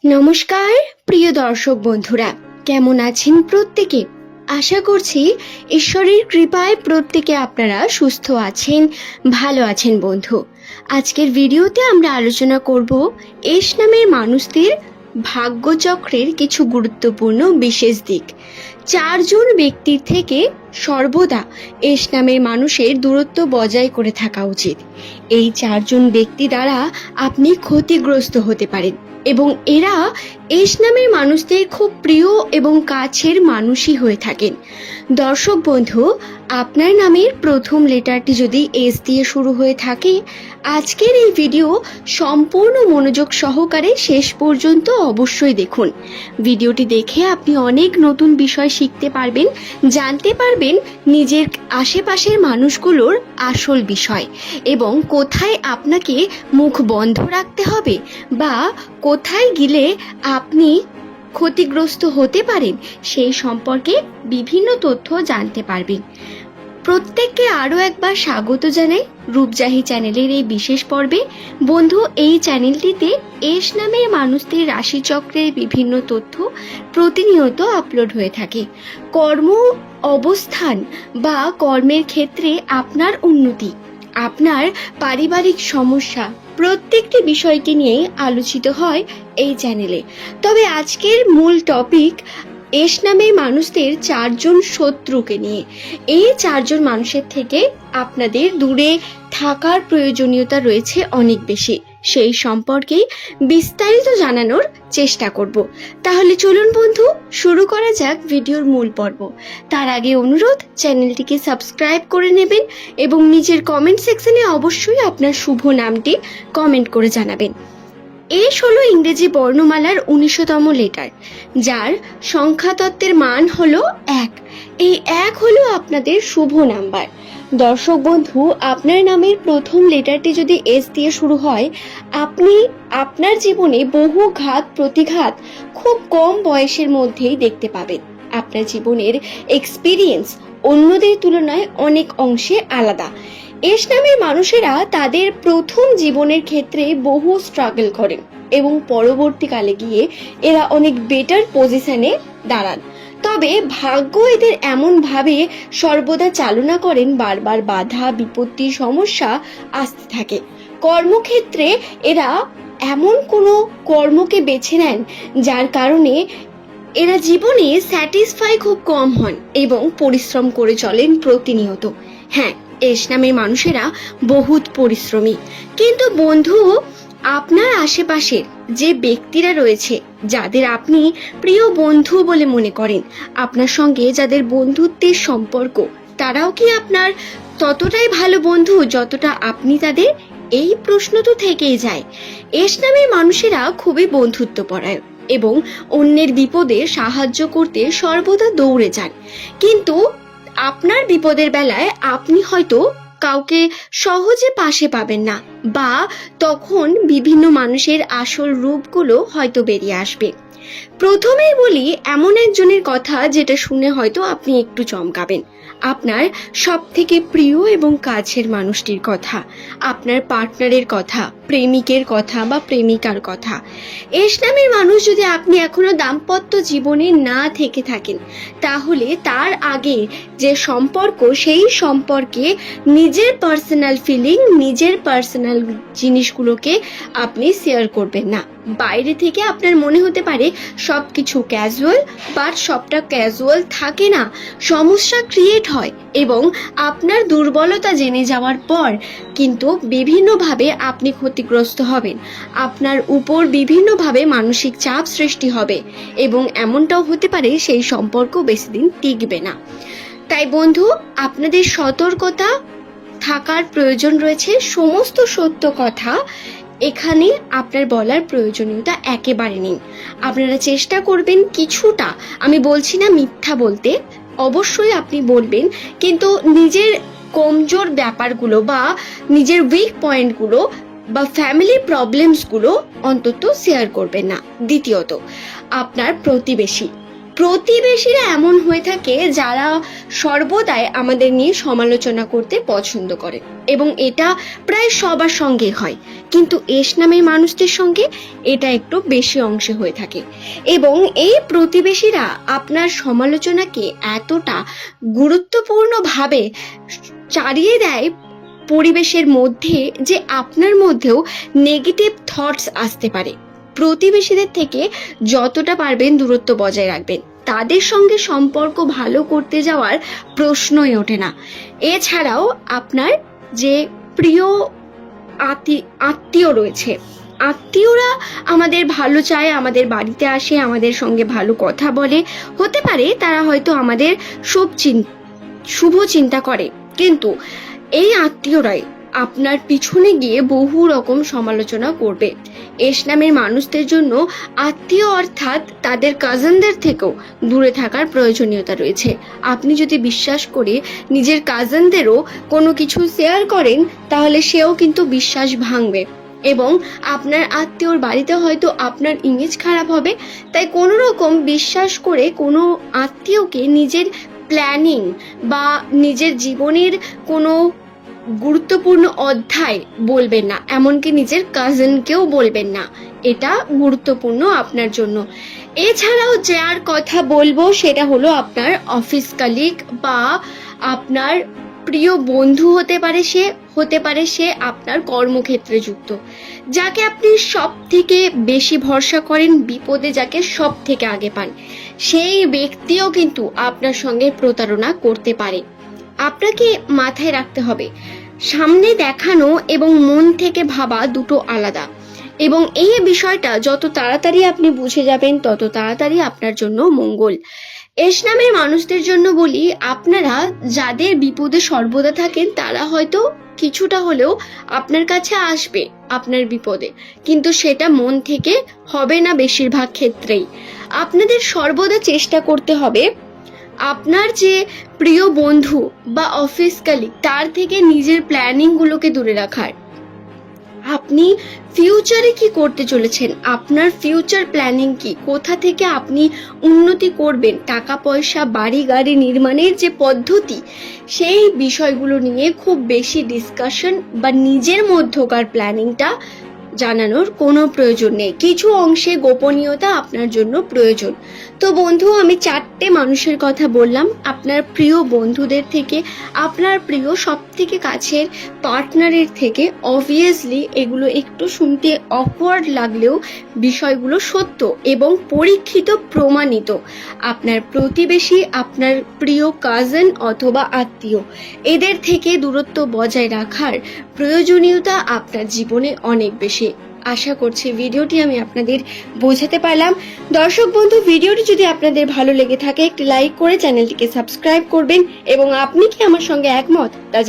নমস্কার প্রিয় দর্শক বন্ধুরা, কেমন আছেন প্রত্যেকে? আশা করছি ঈশ্বরের কৃপায় প্রত্যেকে আপনারা সুস্থ আছেন, ভালো আছেন। বন্ধু, আজকের ভিডিওতে আমরা আলোচনা করব এস নামের মানুষদের ভাগ্যচক্রের কিছু গুরুত্বপূর্ণ বিশেষ দিক। 4 জন ব্যক্তির থেকে সর্বদা এস নামের মানুষের দূরত্ব বজায় করে থাকা উচিত। এই 4 জন ব্যক্তি দ্বারা আপনি ক্ষতিগ্রস্ত হতে পারেন এবং এরা এস নামের মানুষদের খুব প্রিয় এবং কাছের মানুষই হয়ে থাকেন। দর্শক বন্ধু, আপনার নামের প্রথম লেটারটি যদি এস দিয়ে শুরু হয়ে থাকে, আজকের এই ভিডিও সম্পূর্ণ মনোযোগ সহকারে শেষ পর্যন্ত অবশ্যই দেখুন। ভিডিওটি দেখে আপনি অনেক নতুন বিষয় শিখতে পারবেন, জানতে পারবেন নিজের আশেপাশের মানুষগুলোর আসল বিষয় এবং কোথায় আপনাকে মুখ বন্ধ রাখতে হবে বা কোথায় গেলে আপনি ক্ষতিগ্রস্ত হতে পারেন সেই সম্পর্কে বিভিন্ন তথ্য জানতে পারবেন। প্রত্যেককে আরও একবার স্বাগত জানাই রূপজাহি চ্যানেলের এই বিশেষ পর্বে। বন্ধু, এই চ্যানেলটিতে এস নামের মানুষদের রাশিচক্রের বিভিন্ন তথ্য প্রতিনিয়ত আপলোড হয়ে থাকে। কর্ম অবস্থান বা কর্মের ক্ষেত্রে আপনার উন্নতি, আপনার পারিবারিক সমস্যা, প্রত্যেকটি বিষয়কে নিয়েই আলোচিত হয় এই চ্যানেলে। তবে আজকের মূল টপিক এস নামের মানুষদের 4 জন শত্রুকে নিয়ে। এই 4 জন মানুষের থেকে আপনাদের দূরে থাকার প্রয়োজনীয়তা রয়েছে অনেক বেশি। সেই সম্পর্কে বিস্তারিত জানানোর চেষ্টা করব। তাহলে চলুন বন্ধু, শুরু করা যাক ভিডিওর মূল পর্ব। তার আগে অনুরোধ, চ্যানেলটিকে সাবস্ক্রাইব করে নেবেন এবং নিজের কমেন্ট সেকশনে অবশ্যই আপনার শুভ নামটি কমেন্ট করে জানাবেন। এস হলো ইংরেজি বর্ণমালার 19তম লেটার, যার সংখ্যাতত্ত্বের মান হলো 1। এই 1 হলো আপনাদের শুভ নাম্বার। দর্শক বন্ধু, আপনার নামের প্রথম লেটারটি যদি এস দিয়ে শুরু হয়, আপনি আপনার জীবনে বহু ঘাত প্রতিঘাত খুব কম বয়সের মধ্যেই দেখতে পাবেন। আপনার জীবনের এক্সপিরিয়েন্স অন্যদের তুলনায় অনেক অংশে আলাদা। এস নামের মানুষেরা তাদের প্রথম জীবনের ক্ষেত্রে বহু স্ট্রাগল করেন এবং পরবর্তীকালে গিয়ে এরা অনেক বেটার পজিশনে দাঁড়ান। তবে ভাগ্য এদের এমনভাবে সর্বদা চালনা করেন, বারবার বাধা বিপত্তি সমস্যা আসতে থাকে। কর্মক্ষেত্রে এরা এমন কোনো কর্মকে বেছে নেন যার কারণে এরা জীবনে স্যাটিসফাই খুব কম হন এবং পরিশ্রম করে চলেন প্রতিনিয়ত। হ্যাঁ, এস নামের মানুষেরা বহুত পরিশ্রমী। কিন্তু বন্ধু, আপনার আশেপাশের যে ব্যক্তিরা রয়েছে, যাদের আপনি প্রিয় বন্ধু বলে মনে করেন, আপনার সঙ্গে যাদের বন্ধুত্বের সম্পর্ক, তারাও কি আপনার ততটাই ভালো বন্ধু যতটা আপনি তাদের? এই প্রশ্ন তো থেকেই যায়। এস নামের মানুষেরা খুবই বন্ধুত্বপরায়ণ এবং অন্যের বিপদে সাহায্য করতে সর্বদা দৌড়ে যান। কিন্তু আপনার বিপদের বেলায় আপনি হয়তো কাউকে সহজে পাশে পাবেন না, বা তখন বিভিন্ন মানুষের আসল রূপগুলো হয়তো বেরিয়ে আসবে। প্রথমেই বলি এমন একজনের কথা যেটা শুনে হয়তো আপনি একটু চমকাবেন। আপনার সব থেকে প্রিয় এবং কাছের মানুষটির কথা, আপনার পার্টনারের কথা, প্রেমিকের কথা বা প্রেমিকার কথা। এস নামের মানুষ যদি আপনি এখনো দাম্পত্য জীবনে না থেকে থাকেন, তাহলে তার আগে যে সম্পর্ক, সেই সম্পর্কে নিজের পার্সোনাল ফিলিং, নিজের পার্সোনাল জিনিসগুলোকে আপনি শেয়ার করবেন না। বাইরে থেকে আপনার মনে হতে পারে সবকিছু ক্যাজুয়াল, বাট সবটা ক্যাজুয়াল থাকে না। সমস্যা ক্রিয়েট হয় এবং আপনার দুর্বলতা জেনে যাওয়ার পর কিন্তু বিভিন্নভাবে আপনি ক্ষতিগ্রস্ত হবেন। আপনার উপর বিভিন্নভাবে মানসিক চাপ সৃষ্টি হবে এবং এমনটাও হতে পারে সেই সম্পর্ক বেশি দিন টিকবে না। তাই বন্ধু, আপনাদের সতর্কতা থাকার প্রয়োজন রয়েছে। সমস্ত সত্য কথা এখানে আপনার বলার প্রয়োজনীয়তা একেবারে নেই। আপনারা চেষ্টা করবেন কিছুটা, আমি বলছি না মিথ্যা বলতে, অবশ্যই আপনি বলবেন, কিন্তু নিজের কমজোর ব্যাপারগুলো বা নিজের উইক পয়েন্টগুলো বা ফ্যামিলি প্রবলেমসগুলো অন্তত শেয়ার করবেন না। দ্বিতীয়ত, আপনার প্রতিবেশী প্রতিবেশীরা এমন হয়ে থাকে যারা সর্বদাই আমাদের নিয়ে সমালোচনা করতে পছন্দ করে, এবং এটা প্রায় সবার সঙ্গে হয়, কিন্তু এস নামের মানুষদের সঙ্গে এটা একটু বেশি অংশে হয়ে থাকে। এবং এই প্রতিবেশীরা আপনার সমালোচনাকে এতটা গুরুত্বপূর্ণভাবে চালিয়ে দেয় পরিবেশের মধ্যে যে আপনার মধ্যেও নেগেটিভ থটস আসতে পারে। প্রতিবেশীদের থেকে যতটা পারবেন দূরত্ব বজায় রাখবেন, তাদের সঙ্গে সম্পর্ক ভালো করতে যাওয়ার প্রশ্নই ওঠে না। এছাড়াও আপনার যে প্রিয় আত্মীয় রয়েছে, আত্মীয়রা আমাদের ভালো চায়, আমাদের বাড়িতে আসে, আমাদের সঙ্গে ভালো কথা বলে, হতে পারে তারা হয়তো আমাদের শুভ চিন্তা করে, কিন্তু এই আত্মীয়রাই আপনার পিছনে গিয়ে বহু রকম সমালোচনা করবে। এস নামের মানুষদের জন্য আত্মীয় অর্থাৎ তাদের কাজিনদের থেকেও দূরে থাকার প্রয়োজনীয়তা রয়েছে। আপনি যদি বিশ্বাস করে নিজের কাজিনদেরও কোনো কিছু শেয়ার করেন, তাহলে সেও কিন্তু বিশ্বাস ভাঙবে, এবং আপনার আত্মীয়র বাড়িতে হয়তো আপনার ইমেজ খারাপ হবে। তাই কোনো রকম বিশ্বাস করে কোনো আত্মীয়কে নিজের প্ল্যানিং বা নিজের জীবনের কোনো গুরুত্বপূর্ণ অধ্যায় বলবেন না, এমনকি নিজের কাজিনকেও বলবেন না। এটা গুরুত্বপূর্ণ আপনার জন্য। এছাড়াও যার কথা বলবো সেটা হলো আপনার অফিস কালিগ বা আপনার প্রিয় বন্ধু হতে পারে সে আপনার কর্মক্ষেত্রে যুক্ত, যাকে আপনি সব থেকে বেশি ভরসা করেন, বিপদে যাকে সব থেকে আগে পান, সেই ব্যক্তিও কিন্তু আপনার সঙ্গে প্রতারণা করতে পারে। আপনাকে মাথায় রাখতে হবে, সামনে দেখানো এবং মন থেকে ভাবা দুটো আলাদা, এবং এই বিষয়টা যত তাড়াতাড়ি আপনি বুঝে যাবেন তত তাড়াতাড়ি আপনার জন্য মঙ্গল। এস নামের মানুষদের জন্য বলি, আপনারা যাদের বিপদে সর্বদা থাকেন তারা হয়তো কিছুটা হলেও আপনার কাছে আসবে আপনার বিপদে, কিন্তু সেটা মন থেকে হবে না। বেশিরভাগ ক্ষেত্রেই আপনাদের সর্বদা চেষ্টা করতে হবে আপনার যে প্রিয় বন্ধু বা অফিস কালিগ তার থেকে নিজের প্ল্যানিংগুলোকে দূরে রাখার। আপনি ফিউচারে কি করতে চলেছেন, আপনার ফিউচার প্ল্যানিং কি, কোথা থেকে আপনি উন্নতি করবেন, টাকা পয়সা বাড়ি গাড়ি নির্মাণের যে পদ্ধতি, সেই বিষয়গুলো নিয়ে খুব বেশি ডিসকাশন বা নিজের মধ্যকার প্ল্যানিংটা জানানোর কোনো প্রয়োজন নেই। কিছু অংশে গোপনীয়তা আপনার জন্য প্রয়োজন। তো বন্ধু, আমি 4টে মানুষের কথা বললাম, আপনার প্রিয় বন্ধুদের থেকে, আপনার প্রিয় সব থেকে কাছের পার্টনারের থেকে। অবভিয়াসলি এগুলো একটু শুনতে অকওয়ার্ড লাগলেও বিষয়গুলো সত্য এবং পরীক্ষিত, প্রমাণিত। আপনার প্রতিবেশী, আপনার প্রিয় কাজিন অথবা আত্মীয়, এদের থেকে দূরত্ব বজায় রাখার প্রয়োজনীয়তা আপনার জীবনে অনেক বেশি। আশা করছি ভিডিওটি আমি আপনাদের বোঝাতে পারলাম। দর্শক বন্ধু, ভিডিওটি যদি আপনাদের ভালো লেগে থাকে একটি লাইক করে চ্যানেলটিকে সাবস্ক্রাইব করবেন, এবং আপনি কি আমার সঙ্গে একমত তা